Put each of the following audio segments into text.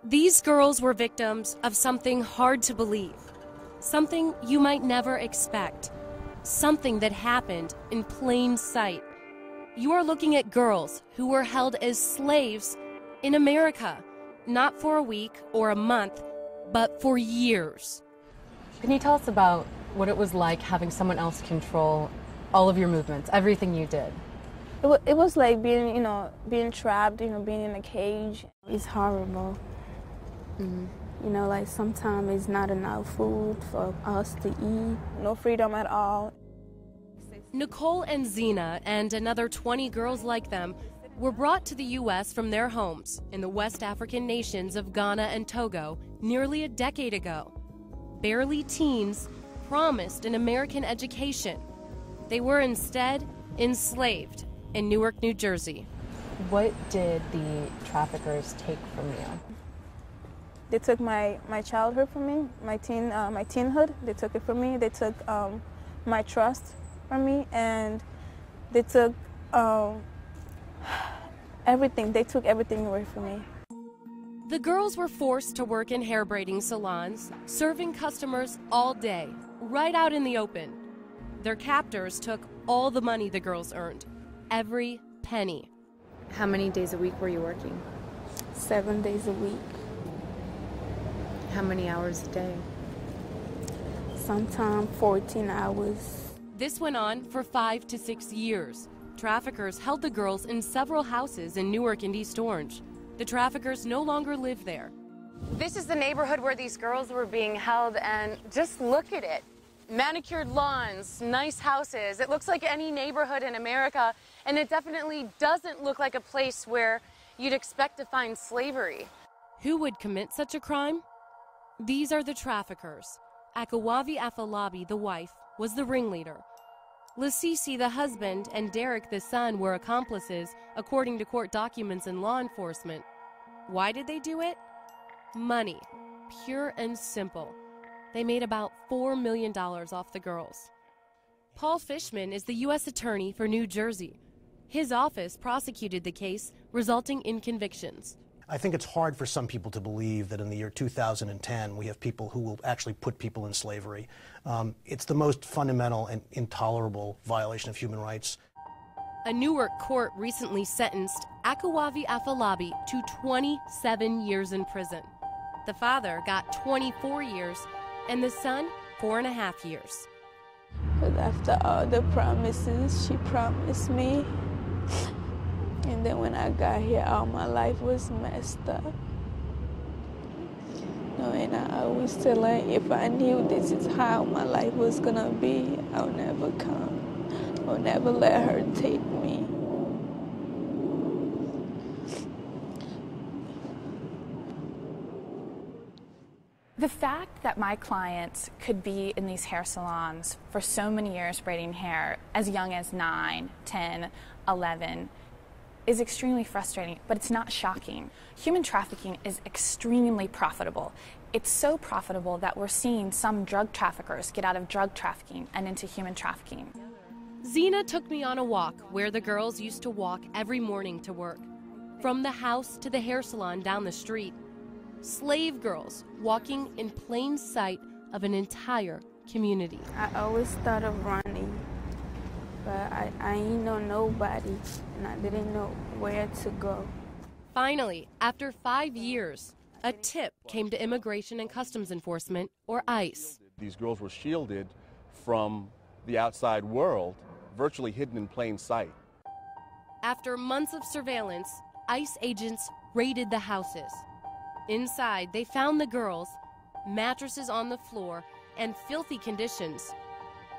These girls were victims of something hard to believe, something you might never expect, something that happened in plain sight. You are looking at girls who were held as slaves in America, not for a week or a month, but for years. Can you tell us about what it was like having someone else control all of your movements, everything you did? It was like being, being trapped, being in a cage. It's horrible. Like sometimes it's not enough food for us to eat. No freedom at all. Nicole and Zena and another 20 girls like them were brought to the U.S. from their homes in the West African nations of Ghana and Togo nearly a decade ago. Barely teens, promised an American education. They were instead enslaved in Newark, New Jersey. What did the traffickers take from you? They took my childhood from me, my teenhood. They took it from me. They took my trust from me, and they took everything. They took everything away from me. The girls were forced to work in hair braiding salons, serving customers all day, right out in the open. Their captors took all the money the girls earned, every penny. How many days a week were you working? 7 days a week. How many hours a day? Sometimes 14 hours. This went on for 5 to 6 years. Traffickers held the girls in several houses in Newark and East Orange. The traffickers no longer live there. This is the neighborhood where these girls were being held, and just look at it. Manicured lawns, nice houses. It looks like any neighborhood in America, and it definitely doesn't look like a place where you'd expect to find slavery. Who would commit such a crime? These are the traffickers. Akawavi Afolabi, the wife, was the ringleader. Lasisi, the husband, and Derek, the son, were accomplices, according to court documents and law enforcement. Why did they do it? Money. Pure and simple. They made about $4 million off the girls. Paul Fishman is the U.S. Attorney for New Jersey. His office prosecuted the case, resulting in convictions. I think it's hard for some people to believe that in the year 2010 we have people who will actually put people in slavery. It's the most fundamental and intolerable violation of human rights. A Newark court recently sentenced Akawavi Afolabi to 27 years in prison. The father got 24 years and the son 4.5 years. But after all the promises she promised me, and then when I got here, all my life was messed up. And I always tell her, if I knew this is how my life was gonna be, I'll never come. I'll never let her take me. The fact that my clients could be in these hair salons for so many years braiding hair, as young as 9, 10, 11, is extremely frustrating, but it's not shocking. Human trafficking is extremely profitable. It's so profitable that we're seeing some drug traffickers get out of drug trafficking and into human trafficking. Zena took me on a walk where the girls used to walk every morning to work. From the house to the hair salon down the street. Slave girls walking in plain sight of an entire community. I always thought of running, but I ain't know nobody, and I didn't know where to go. Finally, after 5 years, a tip came to Immigration and Customs Enforcement, or ICE. These girls were shielded from the outside world, virtually hidden in plain sight. After months of surveillance, ICE agents raided the houses. Inside, they found the girls, mattresses on the floor, and filthy conditions.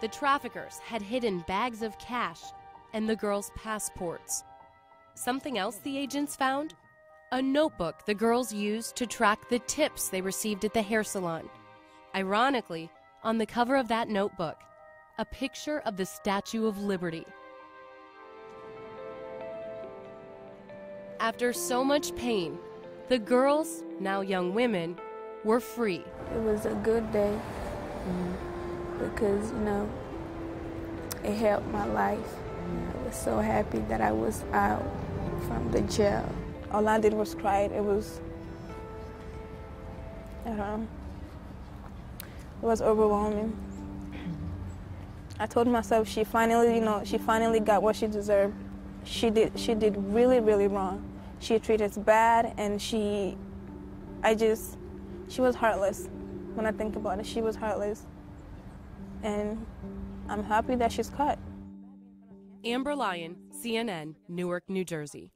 The traffickers had hidden bags of cash and the girls' passports. Something else the agents found? A notebook the girls used to track the tips they received at the hair salon. Ironically, on the cover of that notebook, a picture of the Statue of Liberty. After so much pain, the girls, now young women, were free. It was a good day because, it helped my life. I was so happy that I was out from the jail. All I did was cry. It was I don't know. It was overwhelming. I told myself she finally got what she deserved. She did really, really wrong. She treated us bad, and she was heartless. When I think about it, she was heartless. And I'm happy that she's caught. Amber Lyon, CNN, Newark, New Jersey.